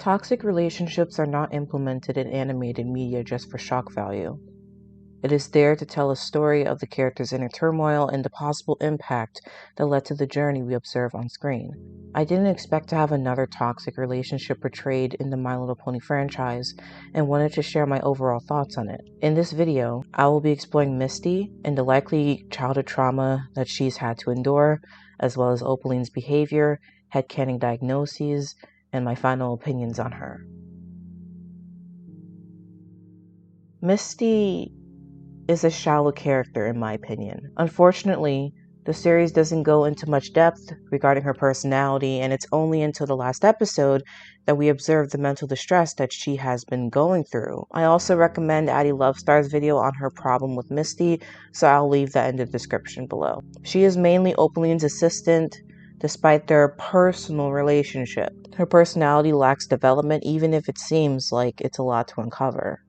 Toxic relationships are not implemented in animated media just for shock value. It is there to tell a story of the character's inner turmoil and the possible impact that led to the journey we observe on screen. I didn't expect to have another toxic relationship portrayed in the My Little Pony franchise and wanted to share my overall thoughts on it. In this video, I will be exploring Misty and the likely childhood trauma that she's had to endure, as well as Opaline's behavior, headcanon diagnoses, and my final opinions on her. Misty is a shallow character in my opinion. Unfortunately, the series doesn't go into much depth regarding her personality, and it's only until the last episode that we observe the mental distress that she has been going through. I also recommend Addie Lovestar's video on her problem with Misty, so I'll leave that in the description below. She is mainly Opaline's assistant, despite their personal relationship. Her personality lacks development, even if it seems like it's a lot to uncover.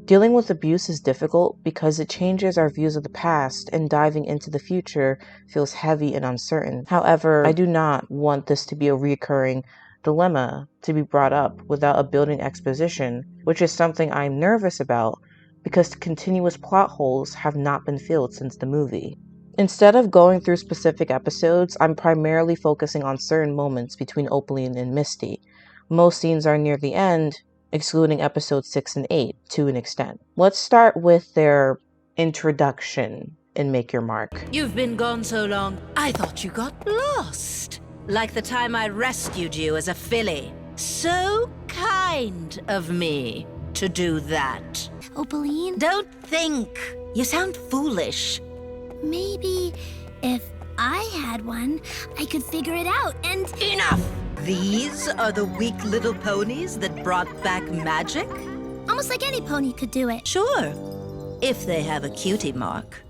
Dealing with abuse is difficult because it changes our views of the past, and diving into the future feels heavy and uncertain. However, I do not want this to be a recurring dilemma to be brought up without a building exposition, which is something I'm nervous about because the continuous plot holes have not been filled since the movie. Instead of going through specific episodes, I'm primarily focusing on certain moments between Opaline and Misty. Most scenes are near the end, excluding episodes 6 and 8 to an extent. Let's start with their introduction and Make Your Mark. You've been gone so long, I thought you got lost. Like the time I rescued you as a filly. So kind of me to do that. Opaline? Don't think. You sound foolish. Maybe if I had one, I could figure it out and— Enough! These are the weak little ponies that brought back magic? Almost like any pony could do it. Sure, if they have a cutie mark.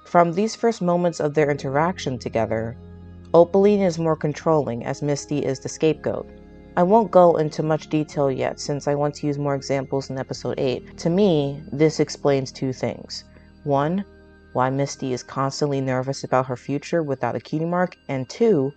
From these first moments of their interaction together, Opaline is more controlling as Misty is the scapegoat. I won't go into much detail yet since I want to use more examples in episode 8. To me, this explains two things. One, why Misty is constantly nervous about her future without a cutie mark, and two,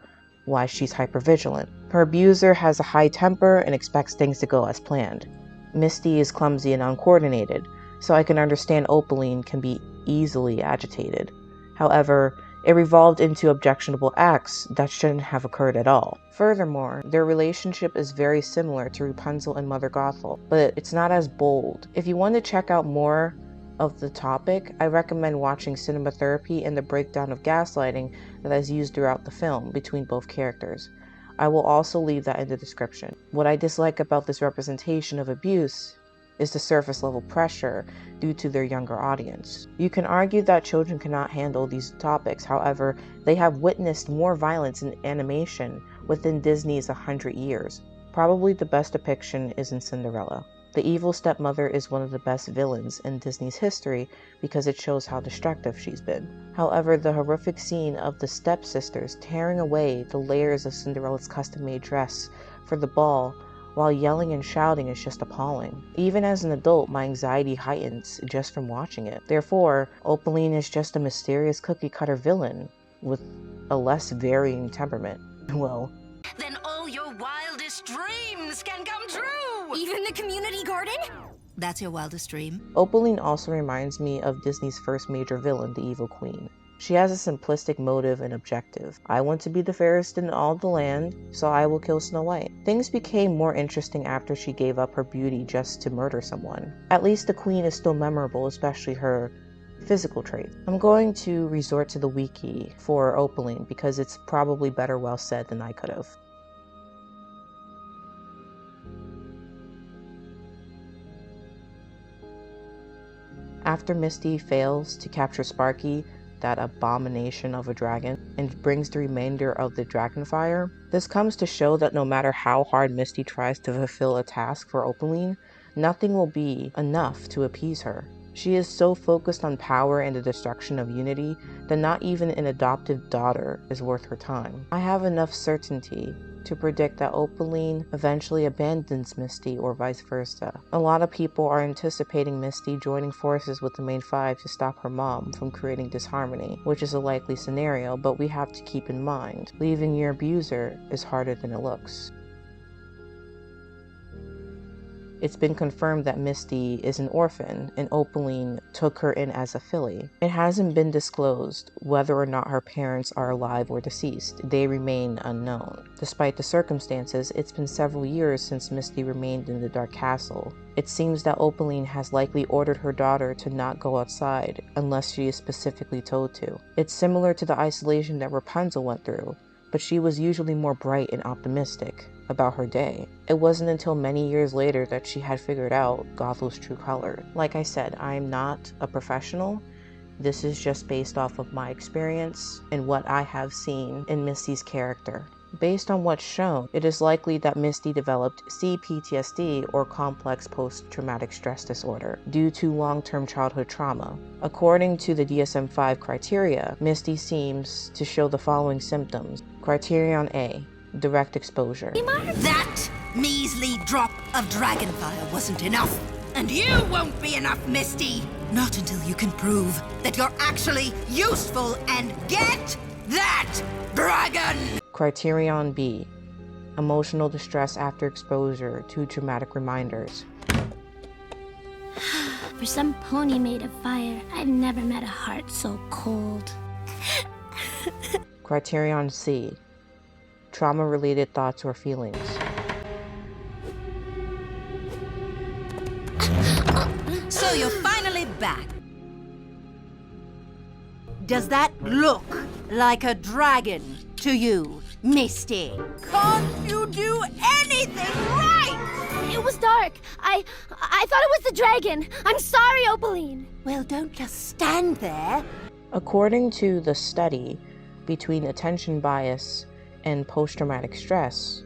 why she's hypervigilant. Her abuser has a high temper and expects things to go as planned. Misty is clumsy and uncoordinated, so I can understand Opaline can be easily agitated. However, it revolved into objectionable acts that shouldn't have occurred at all. Furthermore, their relationship is very similar to Rapunzel and Mother Gothel, but it's not as bold. If you want to check out more of the topic, I recommend watching Cinema Therapy and the breakdown of gaslighting that is used throughout the film between both characters. I will also leave that in the description. What I dislike about this representation of abuse is the surface level pressure due to their younger audience. You can argue that children cannot handle these topics, however, they have witnessed more violence in animation within Disney's 100 years. Probably the best depiction is in Cinderella. The evil stepmother is one of the best villains in Disney's history because it shows how destructive she's been. However, the horrific scene of the stepsisters tearing away the layers of Cinderella's custom-made dress for the ball while yelling and shouting is just appalling. Even as an adult, my anxiety heightens just from watching it. Therefore, Opaline is just a mysterious cookie-cutter villain with a less varying temperament. Well, Then all your wildest dreams can come true! even the community garden? That's your wildest dream? Opaline also reminds me of Disney's first major villain, the Evil Queen. She has a simplistic motive and objective. I want to be the fairest in all the land, so I will kill Snow White. Things became more interesting after she gave up her beauty just to murder someone. At least the queen is still memorable, especially her physical traits. I'm going to resort to the wiki for Opaline because it's probably better well said than I could have. After Misty fails to capture Sparky, that abomination of a dragon, and brings the remainder of the dragon fire, this comes to show that no matter how hard Misty tries to fulfill a task for Opaline, nothing will be enough to appease her. She is so focused on power and the destruction of unity that not even an adoptive daughter is worth her time. I have enough certainty to predict that Opaline eventually abandons Misty or vice versa. A lot of people are anticipating Misty joining forces with the main five to stop her mom from creating disharmony, which is a likely scenario, but we have to keep in mind, leaving your abuser is harder than it looks. It's been confirmed that Misty is an orphan, and Opaline took her in as a filly. It hasn't been disclosed whether or not her parents are alive or deceased. They remain unknown. Despite the circumstances, it's been several years since Misty remained in the Dark Castle. It seems that Opaline has likely ordered her daughter to not go outside unless she is specifically told to. It's similar to the isolation that Rapunzel went through, but she was usually more bright and optimistic about her day. It wasn't until many years later that she had figured out Gothel's true color. Like I said, I'm not a professional. This is just based off of my experience and what I have seen in Misty's character. Based on what's shown, it is likely that Misty developed CPTSD or complex post-traumatic stress disorder due to long-term childhood trauma. According to the DSM-5 criteria, Misty seems to show the following symptoms. Criterion A, direct exposure. That measly drop of dragonfire wasn't enough. And you won't be enough, Misty. Not until you can prove that you're actually useful and get that dragon! Criterion B, emotional distress after exposure to traumatic reminders. For some pony made of fire, I've never met a heart so cold. Criterion C, trauma-related thoughts or feelings. So you're finally back. Does that look like a dragon to you, Misty? Can't you do anything right? It was dark. I thought it was the dragon. I'm sorry, Opaline. Well, don't just stand there. According to the study between attention bias and post-traumatic stress,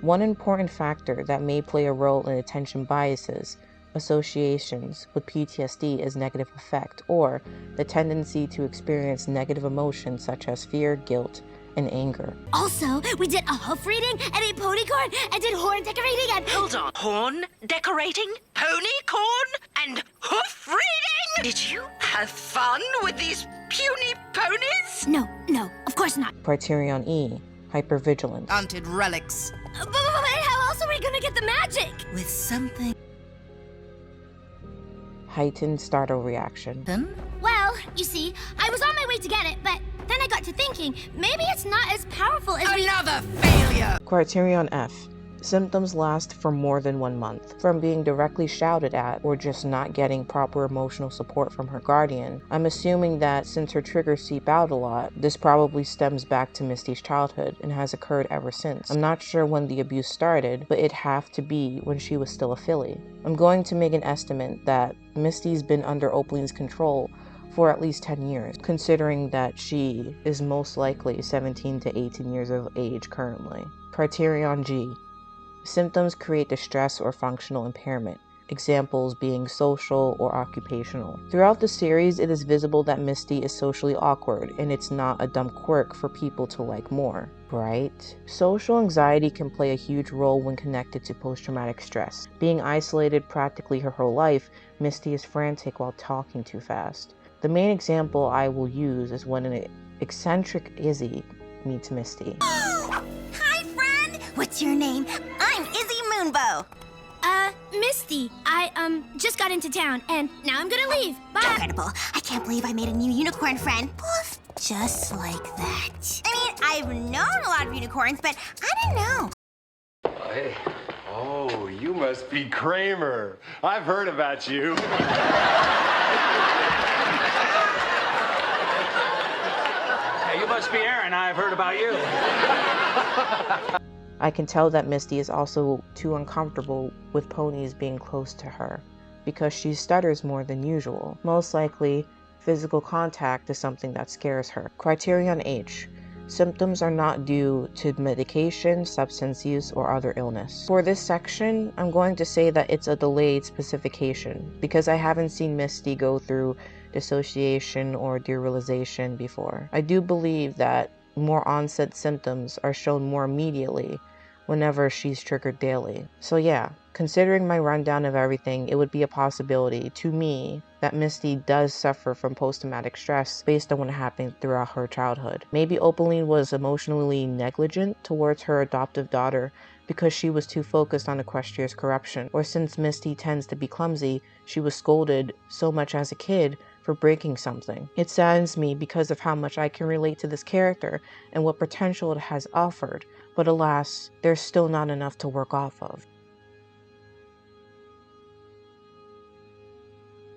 one important factor that may play a role in attention biases associations with PTSD is negative affect, or the tendency to experience negative emotions such as fear, guilt, and anger. Also, we did a hoof reading and a pony corn and did horn decorating and— Hold on. Horn decorating, pony corn, and hoof reading? Did you have fun with these puny ponies? No, of course not. Criterion E, hypervigilance. Haunted relics. But how else are we gonna get the magic? With something. Heightened startle reaction. Well, you see, I was on my way to get it, but then I got to thinking, maybe it's not as powerful as Another failure! Criterion F, symptoms last for more than 1 month. From being directly shouted at or just not getting proper emotional support from her guardian, I'm assuming that since her triggers seep out a lot, this probably stems back to Misty's childhood and has occurred ever since. I'm not sure when the abuse started, but it'd have to be when she was still a filly. I'm going to make an estimate that Misty's been under Opaline's control for at least 10 years, considering that she is most likely 17 to 18 years of age currently. Criterion G, symptoms create distress or functional impairment, examples being social or occupational. Throughout the series, it is visible that Misty is socially awkward, and it's not a dumb quirk for people to like more, right? Social anxiety can play a huge role when connected to post-traumatic stress. Being isolated practically her whole life, Misty is frantic while talking too fast. The main example I will use is when an eccentric Izzy meets Misty. Hi, friend! What's your name? I'm Izzy Moonbow. Misty, I, just got into town, and now I'm gonna leave. Bye! Incredible. I can't believe I made a new unicorn friend. Poof! Just like that. I mean, I've known a lot of unicorns, but I didn't know. Hey. Oh, you must be Kramer. I've heard about you. Hey, you must be Aaron. I've heard about you. I can tell that Misty is also too uncomfortable with ponies being close to her because she stutters more than usual. Most likely, physical contact is something that scares her. Criterion H, symptoms are not due to medication, substance use, or other illness. For this section, I'm going to say that it's a delayed specification because I haven't seen Misty go through dissociation or derealization before. I do believe that more onset symptoms are shown more immediately whenever she's triggered daily. So yeah, considering my rundown of everything, it would be a possibility to me that Misty does suffer from post-traumatic stress based on what happened throughout her childhood. Maybe Opaline was emotionally negligent towards her adoptive daughter because she was too focused on Equestria's corruption, or since Misty tends to be clumsy, she was scolded so much as a kid for breaking something. It saddens me because of how much I can relate to this character and what potential it has offered, but alas, there's still not enough to work off of.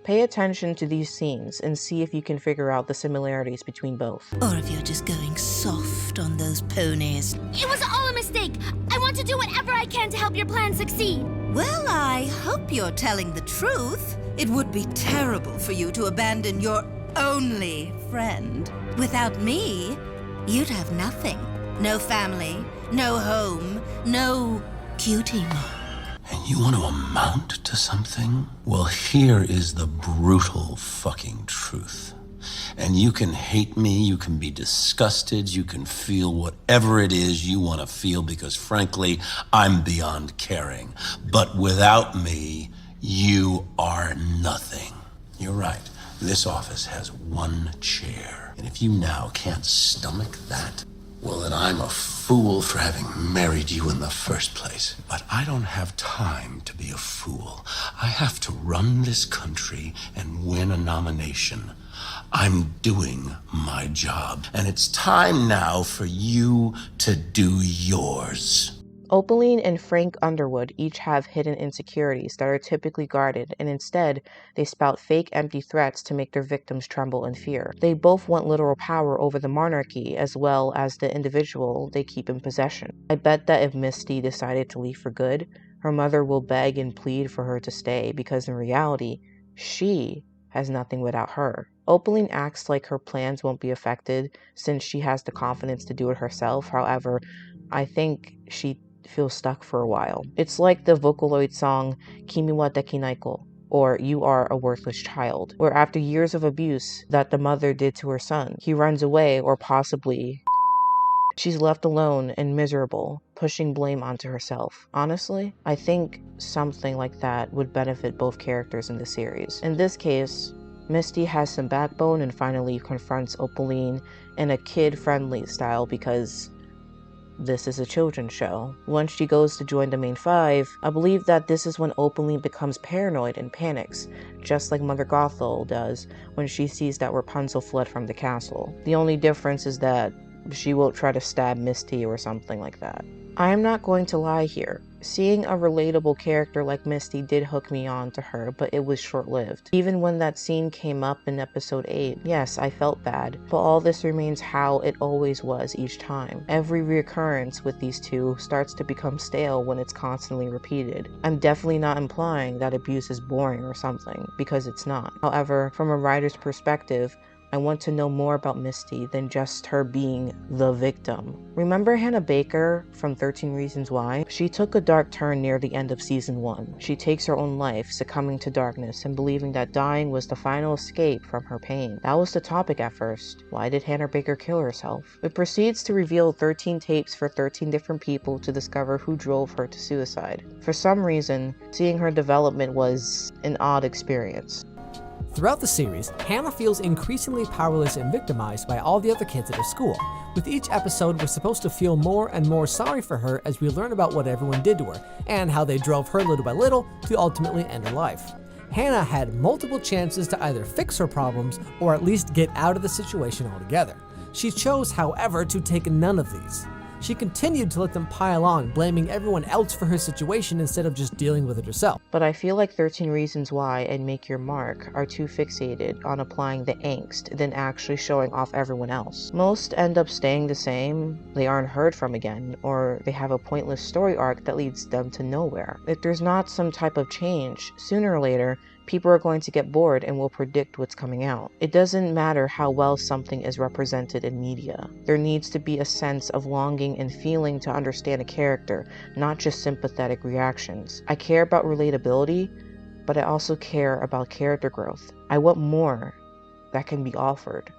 Pay attention to these scenes and see if you can figure out the similarities between both. Or if you're just going soft on those ponies. It was all a mistake. I want to do whatever I can to help your plan succeed. Well, I hope you're telling the truth. It would be terrible for you to abandon your only friend. Without me, you'd have nothing. No family, no home, no cutie mark. And you want to amount to something? Well, here is the brutal fucking truth. And you can hate me, you can be disgusted, you can feel whatever it is you want to feel because, frankly, I'm beyond caring. But without me, you are nothing. You're right. This office has one chair. And if you now can't stomach that, well, then I'm a fool for having married you in the first place. But I don't have time to be a fool. I have to run this country and win a nomination. I'm doing my job, and it's time now for you to do yours. Opaline and Frank Underwood each have hidden insecurities that are typically guarded, and instead, they spout fake empty threats to make their victims tremble in fear. They both want literal power over the monarchy as well as the individual they keep in possession. I bet that if Misty decided to leave for good, her mother will beg and plead for her to stay because in reality, she has nothing without her. Opaline acts like her plans won't be affected since she has the confidence to do it herself. However, I think she feels stuck for a while. It's like the Vocaloid song Kimi wa Dekinaiko, or You Are a Worthless Child, where after years of abuse that the mother did to her son, he runs away, or possibly she's left alone and miserable, pushing blame onto herself. Honestly, I think something like that would benefit both characters in the series. In this case, Misty has some backbone and finally confronts Opaline in a kid-friendly style because this is a children's show. Once she goes to join the main five, I believe that this is when Opaline becomes paranoid and panics, just like Mother Gothel does when she sees that Rapunzel fled from the castle. The only difference is that she won't try to stab Misty or something like that. I am not going to lie here. Seeing a relatable character like Misty did hook me on to her, but it was short-lived. Even when that scene came up in episode 8, yes, I felt bad, but all this remains how it always was each time. Every reoccurrence with these two starts to become stale when it's constantly repeated. I'm definitely not implying that abuse is boring or something, because it's not. However, from a writer's perspective, I want to know more about Misty than just her being the victim. Remember Hannah Baker from 13 Reasons Why? She took a dark turn near the end of season 1. She takes her own life, succumbing to darkness and believing that dying was the final escape from her pain. That was the topic at first. Why did Hannah Baker kill herself? It proceeds to reveal 13 tapes for 13 different people to discover who drove her to suicide. For some reason, seeing her development was an odd experience. Throughout the series, Hannah feels increasingly powerless and victimized by all the other kids at her school. With each episode, we're supposed to feel more and more sorry for her as we learn about what everyone did to her, and how they drove her little by little to ultimately end her life. Hannah had multiple chances to either fix her problems or at least get out of the situation altogether. She chose, however, to take none of these. She continued to let them pile on, blaming everyone else for her situation instead of just dealing with it herself. But I feel like 13 Reasons Why and Make Your Mark are too fixated on applying the angst than actually showing off everyone else. Most end up staying the same, they aren't heard from again, or they have a pointless story arc that leads them to nowhere. If there's not some type of change, sooner or later, people are going to get bored and will predict what's coming out. It doesn't matter how well something is represented in media. There needs to be a sense of longing and feeling to understand a character, not just sympathetic reactions. I care about relatability, but I also care about character growth. I want more that can be offered.